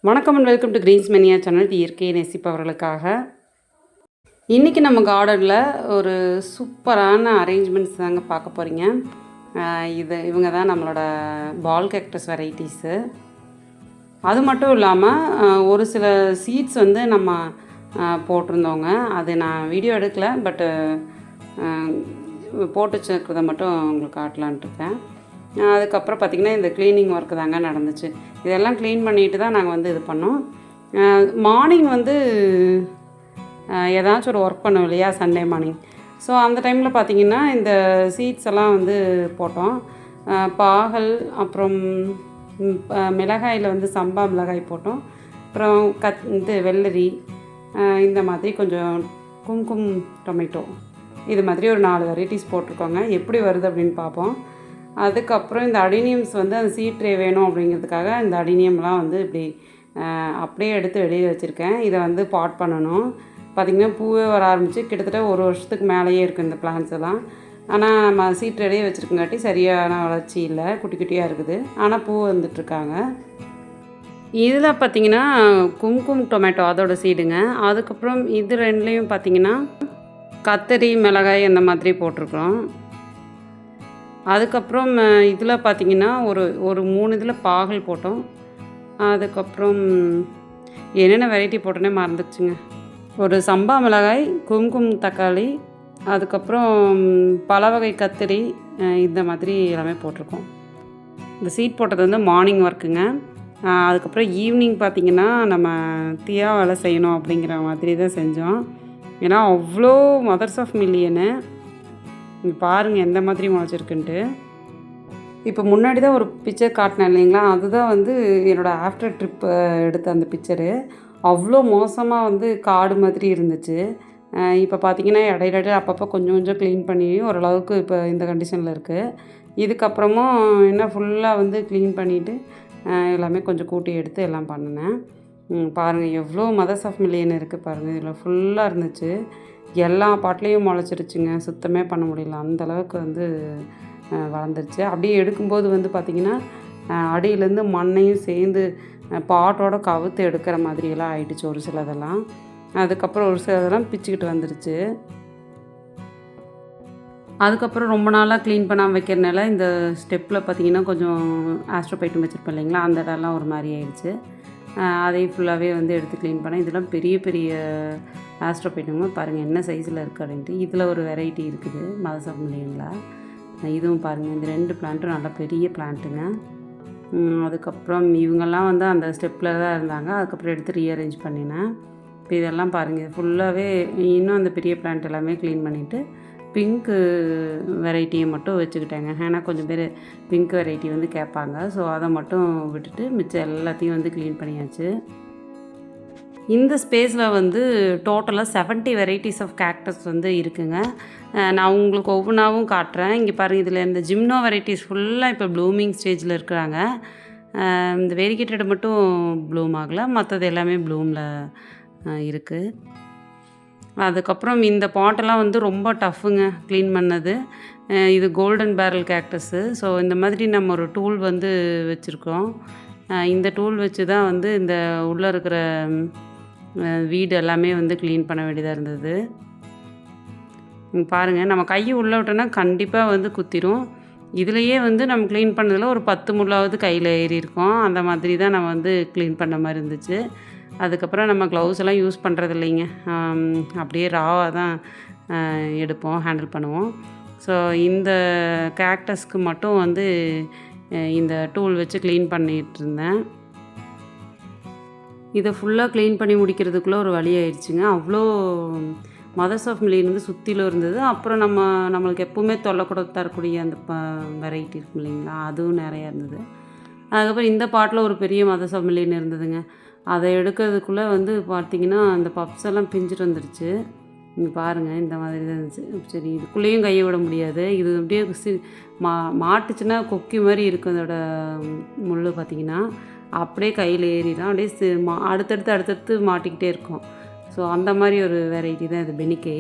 வணக்கம் and welcome to Greens Mania channel. இயற்கையை நேசிப்பவர்களுக்காக இன்றைக்கி நம்ம கார்டனில் ஒரு சூப்பரான அரேஞ்ச்மெண்ட்ஸ் தாங்க பார்க்க போகிறீங்க. இவங்க தான் நம்மளோட பால் கேக்டஸ் வெரைட்டிஸு. அது மட்டும் இல்லாமல் ஒரு சில சீட்ஸ் வந்து நம்ம போட்டிருந்தோங்க. அது நான் வீடியோ எடுக்கலை, பட்டு போட்டு வச்சுருக்கிறத மட்டும் உங்களுக்கு காட்டலான்ட்டு இருக்கேன். அதுக்கப்புறம் பார்த்திங்கன்னா இந்த க்ளீனிங் ஒர்க்கு தாங்க நடந்துச்சு. இதெல்லாம் க்ளீன் பண்ணிட்டு தான் நாங்கள் வந்து இது பண்ணோம். மார்னிங் வந்து ஏதாச்சும் ஒரு ஒர்க் பண்ணோம் இல்லையா, சண்டே மார்னிங். ஸோ அந்த டைமில் பார்த்திங்கன்னா இந்த சீட்ஸ் எல்லாம் வந்து போட்டோம். பாகல், அப்புறம் மிளகாயில் வந்து சம்பா மிளகாய் போட்டோம். அப்புறம் வெள்ளரி, இந்த மாதிரி கொஞ்சம் கும்கும் டொமேட்டோ, இது மாதிரி ஒரு 4 வெரைட்டிஸ் போட்டிருக்கோங்க. எப்படி வருது அப்படின்னு பார்ப்போம். அதுக்கப்புறம் இந்த அடினியம்ஸ் வந்து அந்த சீட் ட்ரே வேணும் அப்படிங்கிறதுக்காக இந்த அடினியம்லாம் வந்து இப்படி அப்படியே எடுத்து வெளியே வச்சுருக்கேன். இதை வந்து பாட் பண்ணணும். பார்த்திங்கன்னா பூவே வர ஆரம்பித்து கிட்டத்தட்ட 1 வருஷத்துக்கு மேலேயே இருக்குது இந்த பிளான்ஸ் எல்லாம். ஆனால் நம்ம சீட் ட்ரேயே வச்சுருக்கங்காட்டி சரியான வளர்ச்சி இல்லை, குட்டி குட்டியாக இருக்குது. ஆனால் பூ வந்துட்டுருக்காங்க. இதில் பார்த்திங்கன்னா கும்கும் டொமேட்டோ அதோட சீடுங்க. அதுக்கப்புறம் இது ரெண்டுலேயும் பார்த்திங்கன்னா கத்தரி, மிளகாய் அந்த மாதிரி போட்டிருக்கிறோம். அதுக்கப்புறம் இதில் பார்த்திங்கன்னா ஒரு 3 இதில் பாகல் போட்டோம். அதுக்கப்புறம் என்னென்ன வெரைட்டி போட்டோன்னே மறந்துச்சுங்க. ஒரு சம்பா மிளகாய், கும்கும் தக்காளி, அதுக்கப்புறம் பல வகை கத்திரி, இந்த மாதிரி எல்லாமே போட்டிருக்கோம். இந்த சீட் போட்டது வந்து மார்னிங் ஒர்க்குங்க. அதுக்கப்புறம் ஈவினிங் பார்த்திங்கன்னா நம்ம தீயா வேலை செய்யணும் அப்படிங்கிற மாதிரி தான் செஞ்சோம். ஏன்னா அவ்வளோ மதர்ஸ் ஆஃப் மில்லியனு பாருங்கள் எந்த மாதிரி முளைச்சிருக்குன்ட்டு. இப்போ முன்னாடி தான் ஒரு பிக்சர் காட்டினேன் இல்லைங்களா, அதுதான் வந்து என்னோடய ஆஃப்டர் ட்ரிப் எடுத்த அந்த பிக்சரு. அவ்வளோ மோசமாக வந்து காடு மாதிரி இருந்துச்சு. இப்போ பார்த்திங்கன்னா இடையில அப்பப்போ கொஞ்சம் கொஞ்சம் க்ளீன் பண்ணி ஓரளவுக்கு இப்போ இந்த கண்டிஷனில் இருக்குது. இதுக்கப்புறமும் என்ன ஃபுல்லாக வந்து க்ளீன் பண்ணிவிட்டு எல்லாமே கொஞ்சம் கூட்டி எடுத்து எல்லாம் பண்ணினேன். பாருங்கள் எவ்வளோ மதர்ஸ் ஆஃப் மில்லியன் இருக்குது பாருங்கள். இதில் ஃபுல்லாக இருந்துச்சு. எல்லா பாட்லேயும் முளைச்சிருச்சுங்க. சுத்தமே பண்ண முடியல, அந்தளவுக்கு வந்து வளர்ந்துருச்சு. அப்படியே எடுக்கும்போது வந்து பார்த்திங்கன்னா அடியிலேருந்து மண்ணையும் சேர்ந்து பாட்டோட கவுத்து எடுக்கிற மாதிரியெல்லாம் ஆயிடுச்சு ஒரு சிலதெல்லாம். அதுக்கப்புறம் ஒரு சிலதெல்லாம் பிச்சுக்கிட்டு வந்துருச்சு. அதுக்கப்புறம் ரொம்ப நாளாக க்ளீன் பண்ணாமல் வைக்கிறனால இந்த ஸ்டெப்பில் பார்த்திங்கன்னா கொஞ்சம் ஆஸ்ட்ரோபைட்டும் வச்சுருப்பேன் இல்லைங்களா, அந்த இடம்லாம் ஒரு மாதிரி ஆயிடுச்சு. அதையும் ஃபுல்லாகவே வந்து எடுத்து க்ளீன் பண்ணேன். இதெல்லாம் பெரிய பெரிய ஆஸ்ட்ரோபைட்டுங்க. பாருங்கள் என்ன சைஸில் இருக்குது அப்படின்ட்டு. இதில் ஒரு வெரைட்டி இருக்குது மதர்ஸ் ஆஃப் மில்லியனில். இதுவும் பாருங்கள், இந்த 2 பிளான்ட்டும் நல்லா பெரிய பிளான்ட்டுங்க. அதுக்கப்புறம் இவங்கெல்லாம் வந்து அந்த ஸ்டெப்பில் தான் இருந்தாங்க. அதுக்கப்புறம் எடுத்து ரீஅரேஞ்ச் பண்ணினேன். இப்போ இதெல்லாம் பாருங்கள் ஃபுல்லாகவே இன்னும் அந்த பெரிய பிளான்ட் எல்லாமே க்ளீன் பண்ணிவிட்டு பிங்க்கு வெரைட்டியை மட்டும் வச்சுக்கிட்டேங்க. ஏன்னா கொஞ்சம் பேர் பிங்க் வெரைட்டி வந்து கேட்பாங்க. ஸோ அதை மட்டும் விட்டுட்டு மிச்சம் எல்லாத்தையும் வந்து க்ளீன் பண்ணியாச்சு. இந்த ஸ்பேஸில் வந்து டோட்டலாக 70 வெரைட்டிஸ் ஆஃப் கேக்டஸ் வந்து இருக்குங்க. நான் உங்களுக்கு ஒவ்வொன்றாவும் காட்டுறேன். இங்கே பாருங்கள், இதில் இந்த ஜிம்னோ வெரைட்டிஸ் ஃபுல்லாக இப்போ ப்ளூமிங் ஸ்டேஜில் இருக்கிறாங்க. இந்த வெரிகேட்டட் மட்டும் ப்ளூம் ஆகலை, மற்றது எல்லாமே ப்ளூமில் இருக்குது. அதுக்கப்புறம் இந்த பாட்டெல்லாம் வந்து ரொம்ப டஃப்புங்க க்ளீன் பண்ணது. இது கோல்டன் பேரல் கேக்டஸ்ஸு. ஸோ இந்த மாதிரி நம்ம ஒரு டூல் வந்து வச்சுருக்கோம். இந்த டூல் வச்சு தான் வந்து இந்த உள்ளே இருக்கிற வீடு எல்லாமே வந்து க்ளீன் பண்ண வேண்டியதாக இருந்தது. பாருங்கள், நம்ம கையை உள்ளே விட்டோன்னா கண்டிப்பாக வந்து குத்திரும். இதுலேயே வந்து நம்ம க்ளீன் பண்ணதில் ஒரு 10 முள்ளாவது கையில் ஏறி இருக்கும். அந்த மாதிரி தான் நம்ம வந்து க்ளீன் பண்ண மாதிரி இருந்துச்சு. அதுக்கப்புறம் நம்ம க்ளவுஸ் எல்லாம் யூஸ் பண்ணுறது இல்லைங்க. அப்படியே ராவாக தான் எடுப்போம், ஹேண்டில் பண்ணுவோம். ஸோ இந்த கேக்டஸ்க்கு மட்டும் வந்து இந்த டூல் வச்சு க்ளீன் பண்ணிகிட்ருந்தேன். இதை ஃபுல்லாக க்ளீன் பண்ணி முடிக்கிறதுக்குள்ளே ஒரு வழி ஆயிடுச்சுங்க. அவ்வளோ மதர்ஸ் ஆஃப் மில்லியன் வந்து சுற்றிலும் இருந்தது. அப்புறம் நம்மளுக்கு எப்போவுமே தொல்லை கூட தரக்கூடிய அந்த வெரைட்டி இருக்கும் இல்லைங்களா, அதுவும் நிறையா இருந்தது. அதுக்கப்புறம் இந்த பாட்டில் ஒரு பெரிய மதர்ஸ் ஆஃப் மில்லியன் இருந்ததுங்க. அதை எடுக்கிறதுக்குள்ளே வந்து பார்த்திங்கன்னா அந்த பப்ஸ் எல்லாம் பிஞ்சிட்டு வந்துடுச்சு. இங்கே பாருங்கள் இந்த மாதிரி தான் இருந்துச்சு. சரி, இதுக்குள்ளேயும் கையை விட முடியாது. இது அப்படியே மாட்டுச்சுன்னா கொக்கி மாதிரி இருக்கும். அதோட முள் பார்த்திங்கன்னா அப்படியே கையில் ஏறிடும். அப்படியே அடுத்தடுத்து மாட்டிக்கிட்டே இருக்கும். ஸோ அந்த மாதிரி ஒரு வெரைட்டி தான் இது பெனிக்கை.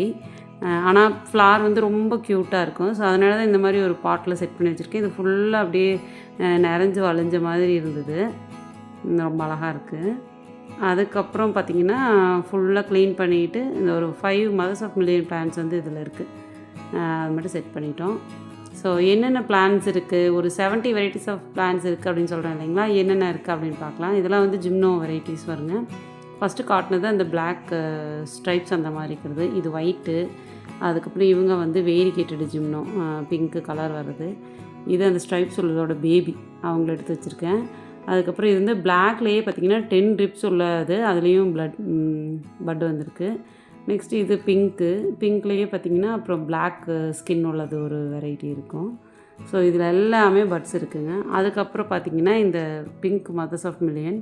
ஆனால் ஃப்ளார் வந்து ரொம்ப க்யூட்டாக இருக்கும். ஸோ அதனால தான் இந்த மாதிரி ஒரு பாட்டில் செட் பண்ணி வச்சுருக்கேன். இது ஃபுல்லாக அப்படியே நிறைஞ்சு வளைஞ்ச மாதிரி இருந்தது. ரொம்ப அழகாக இருக்குது. அதுக்கப்புறம் பார்த்திங்கன்னா ஃபுல்லாக க்ளீன் பண்ணிவிட்டு இந்த ஒரு 5 மதர்ஸ் ஆஃப் மில்லியன் பிளான்ட்ஸ் வந்து இதில் இருக்குது. அது மட்டும் செட் பண்ணிட்டோம். ஸோ என்னென்ன பிளான்ஸ் இருக்குது, ஒரு 70 வெரைட்டிஸ் ஆஃப் பிளான்ஸ் இருக்குது அப்படின்னு சொல்கிறேன் இல்லைங்களா. என்னென்ன இருக்குது அப்படின்னு பார்க்கலாம். இதெல்லாம் வந்து ஜிம்னோ வெரைட்டிஸ் வருங்க. ஃபஸ்ட்டு காட்டினது அந்த பிளாக் ஸ்ட்ரைப்ஸ் அந்த மாதிரி இருக்கிறது. இது ஒயிட்டு. அதுக்கப்புறம் இவங்க வந்து வேரிகேட்டடு ஜிம்னோ பிங்க்கு கலர் வருது. இது அந்த ஸ்ட்ரைப்ஸ் உள்ளதோட பேபி அவங்கள எடுத்து வச்சுருக்கேன். அதுக்கப்புறம் இது வந்து பிளாக்லேயே பார்த்திங்கன்னா 10 ட்ரிப்ஸ் உள்ளது, அதுலேயும் பட் வந்திருக்கு. நெக்ஸ்ட்டு இது பிங்க்லேயே பார்த்திங்கன்னா அப்புறம் பிளாக் ஸ்கின் உள்ளது ஒரு வெரைட்டி இருக்கும். ஸோ இதில் எல்லாமே பட்ஸ் இருக்குதுங்க. அதுக்கப்புறம் பார்த்திங்கன்னா இந்த பிங்க் மதர்ஸ் ஆஃப் மில்லியன்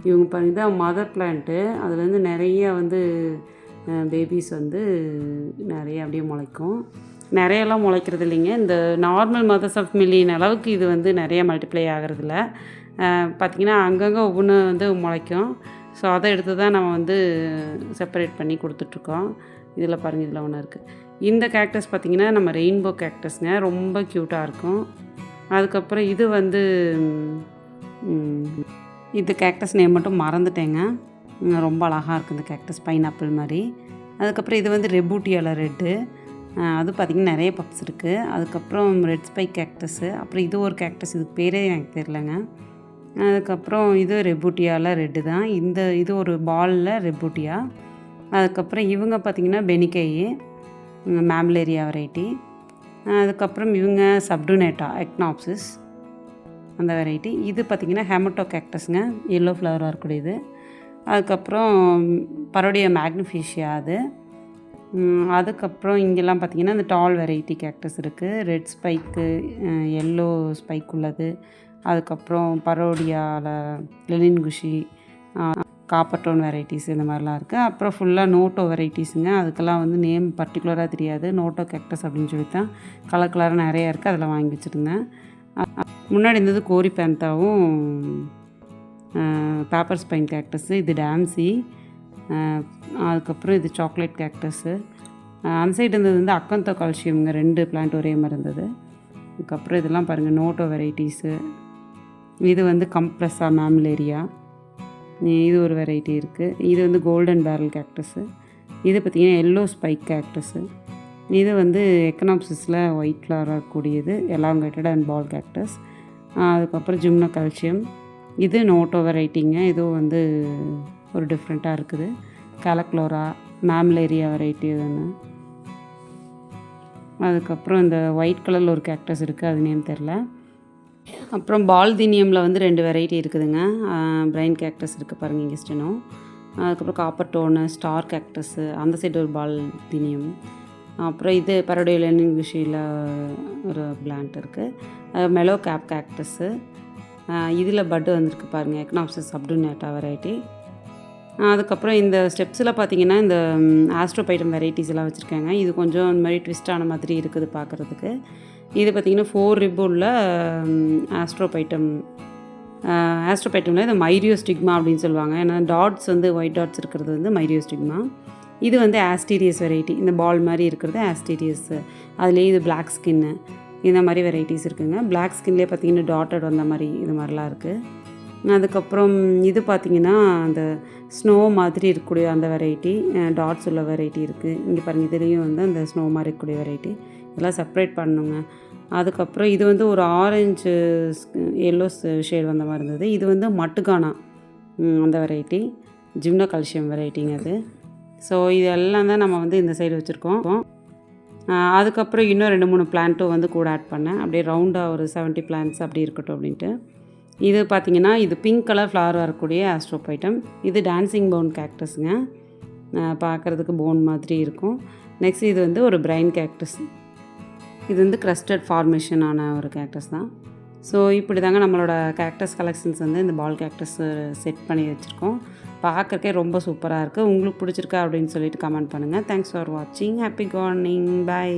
இவங்க பார்த்திங்கன்னா மதர் பிளான்ட்டு, அதுலேருந்து நிறைய வந்து பேபிஸ் வந்து நிறைய அப்படியே முளைக்கும். நிறையெல்லாம் முளைக்கிறது இல்லைங்க. இந்த நார்மல் மதர்ஸ் ஆஃப் மில்லியன் அளவுக்கு இது வந்து நிறைய மல்டிப்ளை ஆகிறதில்ல. பார்த்திங்கன்னா அங்கங்கே ஒவ்வொன்று வந்து முளைக்கும். ஸோ அதை எடுத்து தான் நம்ம வந்து செப்பரேட் பண்ணி கொடுத்துட்ருக்கோம். இதில் பாருங்கள், இதில் ஒன்று இருக்குது. இந்த கேக்டஸ் பார்த்திங்கன்னா நம்ம ரெயின்போ கேக்டஸ்ங்க, ரொம்ப க்யூட்டாக இருக்கும். அதுக்கப்புறம் இது வந்து இது கேக்டஸ் நேம் மட்டும் மறந்துட்டேங்க. ரொம்ப அழகாக இருக்குது இந்த கேக்டஸ், பைனாப்பிள் மாதிரி. அதுக்கப்புறம் இது வந்து ரெபூட்டியாவில் ரெட்டு, அது பார்த்திங்கன்னா நிறைய பப்ஸ் இருக்குது. அதுக்கப்புறம் ரெட் ஸ்பைக் கேக்டஸ்ஸு, அப்புறம் இது ஒரு கேக்டஸ், இதுக்கு பேரே எனக்கு தெரிலங்க. அதுக்கப்புறம் இது ரெபூட்டியாவில் ரெட்டு தான். இது ஒரு பாலில் ரெபூட்டியா. அதுக்கப்புறம் இவங்க பார்த்திங்கன்னா பெனிக்கையே மேம்லேரியா வெரைட்டி. அதுக்கப்புறம் இவங்க சப்டுனேட்டா எக்னாப்சிஸ் அந்த வெரைட்டி. இது பார்த்திங்கன்னா ஹெமட்டோ கேக்டஸ்ங்க, எல்லோ ஃப்ளவராக இருக்கக்கூடியது. அதுக்கப்புறம் பரோடியா மேக்னிஃபிஷியா அது. அதுக்கப்புறம் இங்கெல்லாம் பார்த்திங்கன்னா இந்த டால் வெரைட்டி கேக்டஸ் இருக்குது. ரெட் ஸ்பைக்கு, எல்லோ ஸ்பைக் உள்ளது. அதுக்கப்புறம் பரோடியாவில் லெனின் குஷி, காப்பர்டோன் வெரைட்டிஸ் இந்த மாதிரிலாம் இருக்குது. அப்புறம் ஃபுல்லாக நோட்டோ வெரைட்டிஸுங்க. அதுக்கெல்லாம் வந்து நேம் பர்டிகுலராக தெரியாது. நோட்டோ கேக்டஸ் அப்படின்னு சொல்லி தான் கலர் கலராக நிறையா இருக்குது, அதில் வாங்கி வச்சுருந்தேன். முன்னாடி இருந்தது கோரி பேந்தாவும் பேப்பர் ஸ்பைன் கேக்டஸ்ஸு. இது டாம்சி. அதுக்கப்புறம் இது சாக்லேட் கேக்டஸ்ஸு. அந்த சைடு இருந்தது வந்து அக்கந்தோ கால்சியம்ங்க, 2 பிளான்ட் ஒரே மாதிரி இருந்தது. அதுக்கப்புறம் இதெல்லாம் பாருங்கள் நோட்டோ வெரைட்டிஸு. இது வந்து கம்ப்ரெஸ்ஸா மேம்லேரியா, இது ஒரு வெரைட்டி இருக்குது. இது வந்து கோல்டன் பேரல் கேக்டஸ்ஸு. இது பார்த்திங்கன்னா எல்லோ ஸ்பைக் கேக்டஸ்ஸு. இது வந்து எக்கனாப்சிஸில் ஒயிட் ஃப்ளவராக இருக்கக்கூடியது, எலாங்கேட்டட் அண்ட் பால் கேக்டஸ். அதுக்கப்புறம் ஜிம்னோ கால்சியம். இது நோட்டோ வெரைட்டிங்க, இதுவும் வந்து ஒரு டிஃப்ரெண்ட்டாக இருக்குது. கேலக்ளோரா மேம்லேரியா வெரைட்டி ஒன்று. அதுக்கப்புறம் இந்த ஒயிட் கலரில் ஒரு கேக்டஸ் இருக்குது, அது நேம் தெரில. அப்புறம் பால்தீனியமில் வந்து 2 வெரைட்டி இருக்குதுங்க. பிரைன் கேக்டஸ் இருக்குது பாருங்கள் இங்கே ஸ்டெனோ. அதுக்கப்புறம் காப்பர் டோனு, ஸ்டார் கேக்டஸ்ஸு, அந்த சைடு ஒரு பால்தீனியம். அப்புறம் இது பரோடியா லெனின் குஷியில் ஒரு பிளான்ட் இருக்குது. Melo cap cactus. இதில் பட்டு வந்திருக்கு பாருங்கள், எக்னாப்சிஸ் சப்டுனேட்டா வெரைட்டி. அதுக்கப்புறம் இந்த ஸ்டெப்ஸில் பார்த்திங்கன்னா இந்த ஆஸ்ட்ரோபைட்டம் வெரைட்டிஸ் எல்லாம் வச்சுருக்காங்க. இது கொஞ்சம் இந்த மாதிரி ட்விஸ்டான மாதிரி இருக்குது பார்க்குறதுக்கு. இது பார்த்திங்கன்னா 4 ரிப் உள்ள ஆஸ்ட்ரோபைட்டமில் இது மைரியோஸ்டிக்மா அப்படின்னு சொல்லுவாங்க. ஏன்னா டாட்ஸ் வந்து ஒயிட் டாட்ஸ் இருக்கிறது வந்து மைரியோஸ்டிக்மா. இது வந்து ஆஸ்டீரியஸ் வெரைட்டி, இந்த பால் மாதிரி இருக்கிறது ஆஸ்டீரியஸ்ஸு. அதுலேயே இது பிளாக் ஸ்கின்னு, இந்த மாதிரி வெரைட்டிஸ் இருக்குதுங்க. பிளாக் ஸ்கின்லேயே பார்த்திங்கன்னா டாட்டட் வந்த மாதிரி இது மாதிரிலாம் இருக்குது. அதுக்கப்புறம் இது பார்த்திங்கன்னா அந்த ஸ்னோ மாதிரி இருக்கக்கூடிய அந்த வெரைட்டி, டாட்ஸ் உள்ள வெரைட்டி இருக்குது. இங்கே பாருங்கள், இதுலேயும் வந்து அந்த ஸ்னோ மாதிரி இருக்கக்கூடிய வெரைட்டி. இதெல்லாம் செப்ரேட் பண்ணணுங்க. அதுக்கப்புறம் இது வந்து ஒரு ஆரஞ்சு எல்லோ ஷேட் வந்த மாதிரி இருந்தது. இது வந்து மட்டுகானா அந்த வெரைட்டி, ஜிம்னோ கால்சியம் வெரைட்டிங்க அது. ஸோ இது எல்லாம் தான் நம்ம வந்து இந்த சைடு வச்சுருக்கோம். அதுக்கப்புறம் இன்னும் 2-3 பிளான்ட்டும் வந்து கூட ஆட் பண்ணேன். அப்படியே ரவுண்டாக ஒரு 70 பிளான்ட்ஸ் அப்படி இருக்கட்டும் அப்படின்ட்டு. இது பார்த்திங்கன்னா இது பிங்க் கலர் ஃப்ளவர் வரக்கூடிய ஆஸ்ட்ரோபைட்டம். இது டான்சிங் போன் கேக்டஸுங்க, பார்க்குறதுக்கு போன் மாதிரி இருக்கும். நெக்ஸ்ட் இது வந்து ஒரு பிரைன் கேக்டஸ். இது வந்து க்ரஸ்டட் ஃபார்மேஷன் ஆன ஒரு கேக்டஸ் தான். ஸோ இப்படி தாங்க நம்மளோட கேக்டஸ் கலெக்ஷன்ஸ் வந்து இந்த பால் கேக்டஸ் செட் பண்ணி வச்சுருக்கோம். பார்க்குறக்கே ரொம்ப சூப்பராக இருக்குது. உங்களுக்கு பிடிச்சிருக்கா அப்படின்னு சொல்லிட்டு கமெண்ட் பண்ணுங்கள். தேங்க்ஸ் ஃபார் வாட்சிங். Happy gardening. பை.